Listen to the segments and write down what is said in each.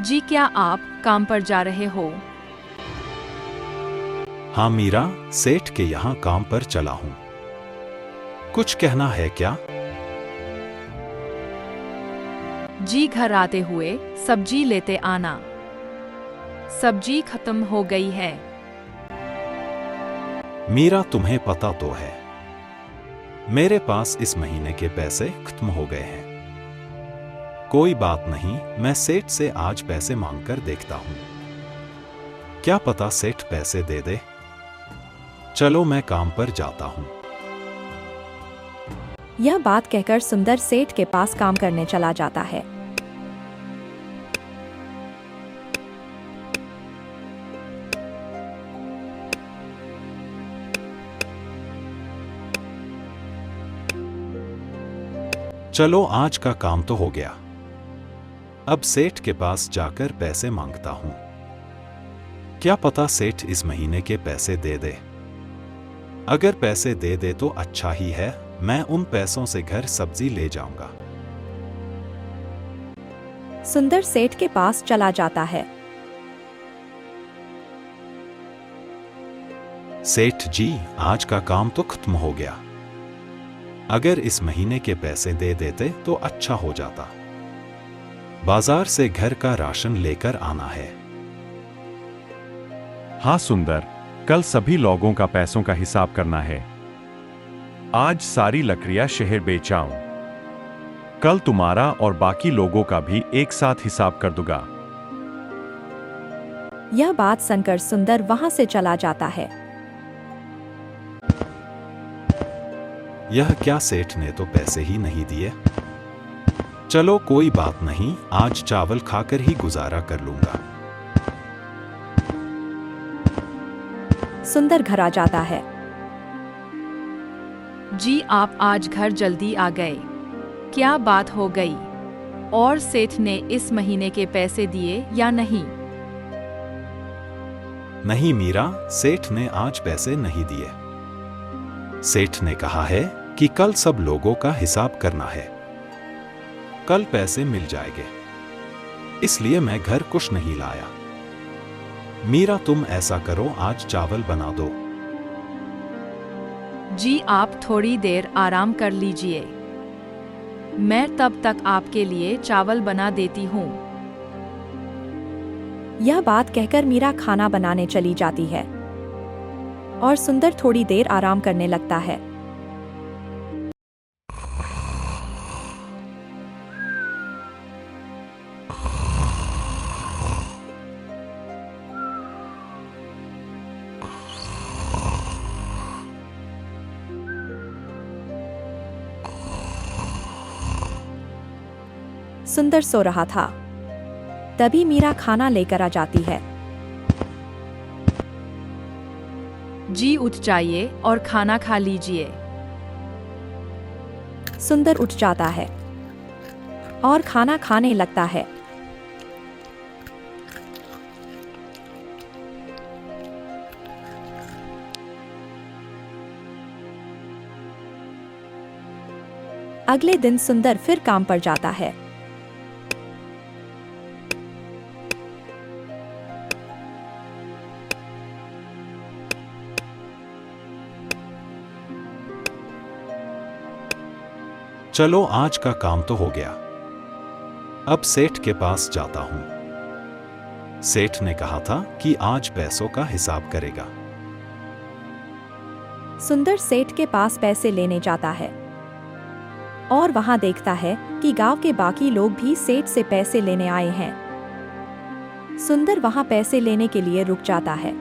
जी, क्या आप काम पर जा रहे हो? हाँ मीरा, सेठ के यहाँ काम पर चला हूँ। कुछ कहना है क्या? जी, घर आते हुए सब्जी लेते आना। सब्जी खत्म हो गई है। मीरा, तुम्हें पता तो है मेरे पास इस महीने के पैसे खत्म हो गए हैं। कोई बात नहीं, मैं सेठ से आज पैसे मांगकर देखता हूँ। क्या पता सेठ पैसे दे दे। चलो मैं काम पर जाता हूँ। यह बात कहकर सुंदर सेठ के पास काम करने चला जाता है। चलो आज का काम तो हो गया। अब सेठ के पास जाकर पैसे मांगता हूँ। क्या पता सेठ इस महीने के पैसे दे दे। अगर पैसे दे दे तो अच्छा ही है, मैं उन पैसों से घर सब्जी ले जाऊंगा। सुंदर सेठ के पास चला जाता है। सेठ जी, आज का काम तो खत्म हो गया। अगर इस महीने के पैसे दे देते तो अच्छा हो जाता। बाजार से घर का राशन लेकर आना है। हाँ सुंदर, कल सभी लोगों का पैसों का हिसाब करना है। आज सारी लकड़ियां शहर बेच आऊं। कल तुम्हारा और बाकी लोगों का भी एक साथ हिसाब कर दूंगा। यह बात सुनकर सुंदर वहां से चला जाता है। यह क्या, सेठ ने तो पैसे ही नहीं दिए। चलो कोई बात नहीं, आज चावल खाकर ही गुजारा कर लूंगा। सुंदर घर आ जाता है। जी, आप आज घर जल्दी आ गए। क्या बात हो गई? और सेठ ने इस महीने के पैसे दिए या नहीं? नहीं मीरा, सेठ ने आज पैसे नहीं दिए। सेठ ने कहा है कि कल सब लोगों का हिसाब करना है। कल पैसे मिल जाएंगे, इसलिए मैं घर कुछ नहीं लाया। मीरा, तुम ऐसा करो, आज चावल बना दो। जी, आप थोड़ी देर आराम कर लीजिए। मैं तब तक आपके लिए चावल बना देती हूँ। यह बात कहकर मीरा खाना बनाने चली जाती है और सुंदर थोड़ी देर आराम करने लगता है। सुंदर सो रहा था। तभी मीरा खाना लेकर आ जाती है। जी, उठ जाइए और खाना खा लीजिए। सुंदर उठ जाता है और खाना खाने लगता है। अगले दिन सुंदर फिर काम पर जाता है। चलो आज का काम तो हो गया। अब सेठ के पास जाता हूं। सेठ ने कहा था कि आज पैसों का हिसाब करेगा। सुंदर सेठ के पास पैसे लेने जाता है और वहां देखता है कि गांव के बाकी लोग भी सेठ से पैसे लेने आए हैं। सुंदर वहां पैसे लेने के लिए रुक जाता है।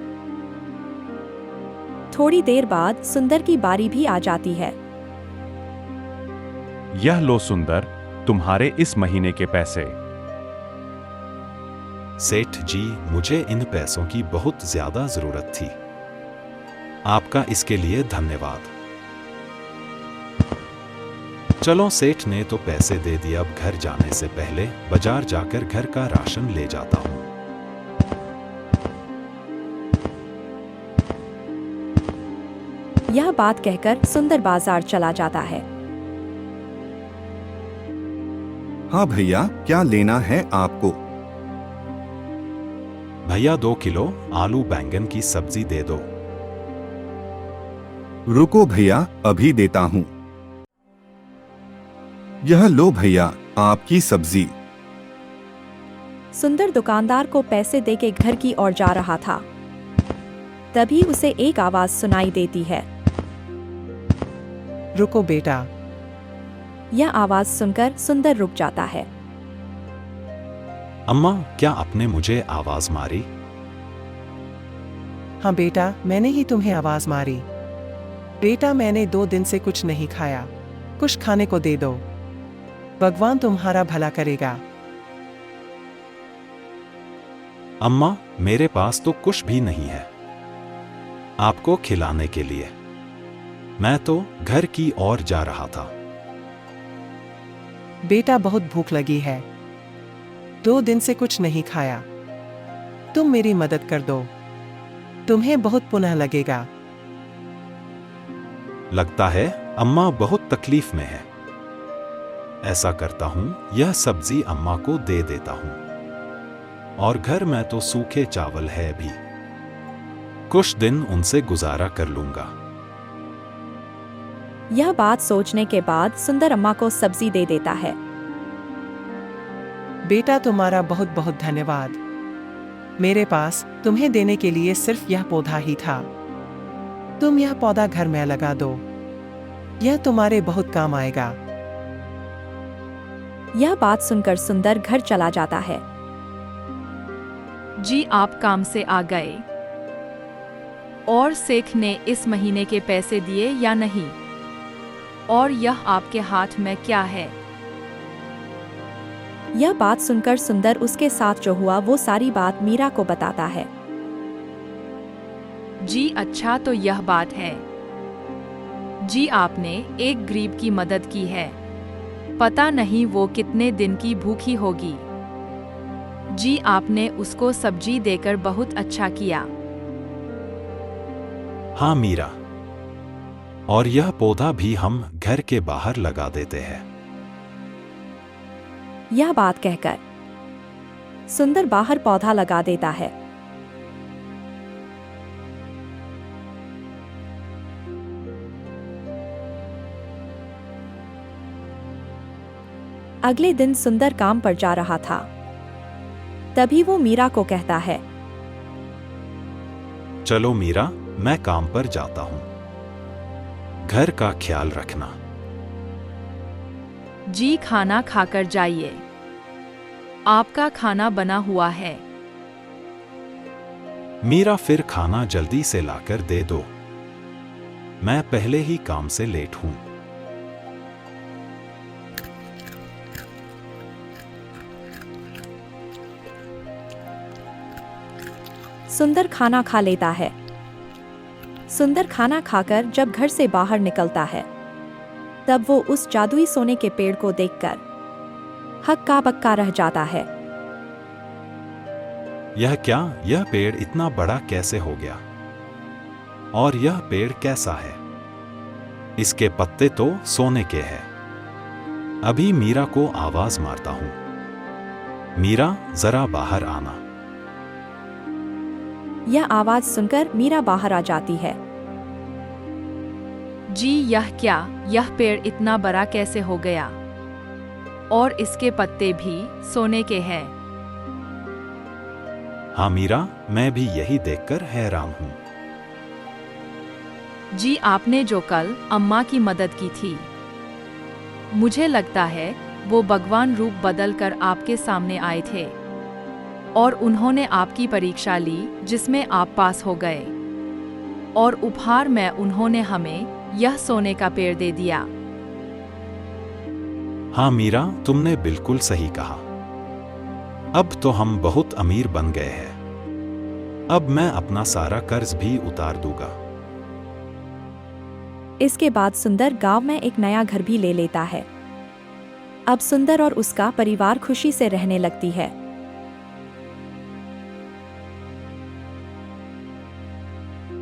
थोड़ी देर बाद सुंदर की बारी भी आ जाती है। यह लो सुंदर, तुम्हारे इस महीने के पैसे। सेठ जी, मुझे इन पैसों की बहुत ज्यादा जरूरत थी। आपका इसके लिए धन्यवाद। चलो, सेठ ने तो पैसे दे दिए। अब घर जाने से पहले बाजार जाकर घर का राशन ले जाता हूं। यह बात कहकर सुंदर बाजार चला जाता है। हाँ भैया, क्या लेना है आपको? भैया 2 किलो आलू बैंगन की सब्जी दे दो। रुको भैया, अभी देता हूँ। यह लो भैया, आपकी सब्जी। सुंदर दुकानदार को पैसे देके घर की ओर जा रहा था। तभी उसे एक आवाज सुनाई देती है। रुको बेटा। यह आवाज सुनकर सुंदर रुक जाता है। अम्मा, क्या आपने मुझे आवाज मारी? हाँ बेटा, मैंने ही तुम्हें आवाज मारी। बेटा, मैंने 2 दिन से कुछ नहीं खाया, कुछ खाने को दे दो, भगवान तुम्हारा भला करेगा। अम्मा, मेरे पास तो कुछ भी नहीं है आपको खिलाने के लिए। मैं तो घर की ओर जा रहा था। बेटा, बहुत भूख लगी है, 2 दिन से कुछ नहीं खाया, तुम मेरी मदद कर दो, तुम्हें बहुत पुनः लगेगा। लगता है अम्मा बहुत तकलीफ में है। ऐसा करता हूं, यह सब्जी अम्मा को दे देता हूं। और घर में तो सूखे चावल है भी, कुछ दिन उनसे गुजारा कर लूंगा। यह बात सोचने के बाद सुंदर अम्मा को सब्जी दे देता है। बेटा, तुम्हारा बहुत बहुत धन्यवाद। मेरे पास तुम्हें देने के लिए सिर्फ यह पौधा ही था। तुम यह पौधा घर में लगा दो, यह तुम्हारे बहुत काम आएगा। यह बात सुनकर सुंदर घर चला जाता है। जी, आप काम से आ गए? और सेठ ने इस महीने के पैसे दिए या नहीं? और यह आपके हाथ में क्या है? यह बात सुनकर सुंदर उसके साथ जो हुआ वो सारी बात मीरा को बताता है। जी अच्छा, तो यह बात है। जी, आपने एक गरीब की मदद की है, पता नहीं वो कितने दिन की भूखी होगी। जी, आपने उसको सब्जी देकर बहुत अच्छा किया। हाँ मीरा, और यह पौधा भी हम घर के बाहर लगा देते हैं। यह बात कहकर सुंदर बाहर पौधा लगा देता है। अगले दिन सुंदर काम पर जा रहा था। तभी वो मीरा को कहता है, चलो मीरा, मैं काम पर जाता हूं, घर का ख्याल रखना। जी, खाना खाकर जाइए, आपका खाना बना हुआ है। मीरा फिर खाना जल्दी से लाकर दे दो, मैं पहले ही काम से लेट हूं। सुंदर खाना खा लेता है। सुंदर खाना खाकर जब घर से बाहर निकलता है, तब वो उस जादुई सोने के पेड़ को देखकर हक्का बक्का रह जाता है। यह क्या? यह पेड़ इतना बड़ा कैसे हो गया? और यह पेड़ कैसा है? इसके पत्ते तो सोने के हैं। अभी मीरा को आवाज मारता हूं, मीरा जरा बाहर आना। यह आवाज सुनकर मीरा बाहर आ जाती है। जी, यह क्या? यह पेड़ इतना बड़ा कैसे हो गया? और इसके पत्ते भी सोने के हैं। हाँ मीरा, मैं भी यही देखकर हैरान हूं। जी, आपने जो कल अम्मा की मदद की थी, मुझे लगता है वो भगवान रूप बदल कर आपके सामने आए थे और उन्होंने आपकी परीक्षा ली, जिसमें आप पास हो गए, और उपहार में उन्होंने हमें यह सोने का पेड़ दे दिया। हाँ मीरा, तुमने बिल्कुल सही कहा। अब तो हम बहुत अमीर बन गए हैं। अब मैं अपना सारा कर्ज भी उतार दूंगा। इसके बाद सुंदर गांव में एक नया घर भी ले लेता है। अब सुंदर और उसका परिवार खुशी से रहने लगती है।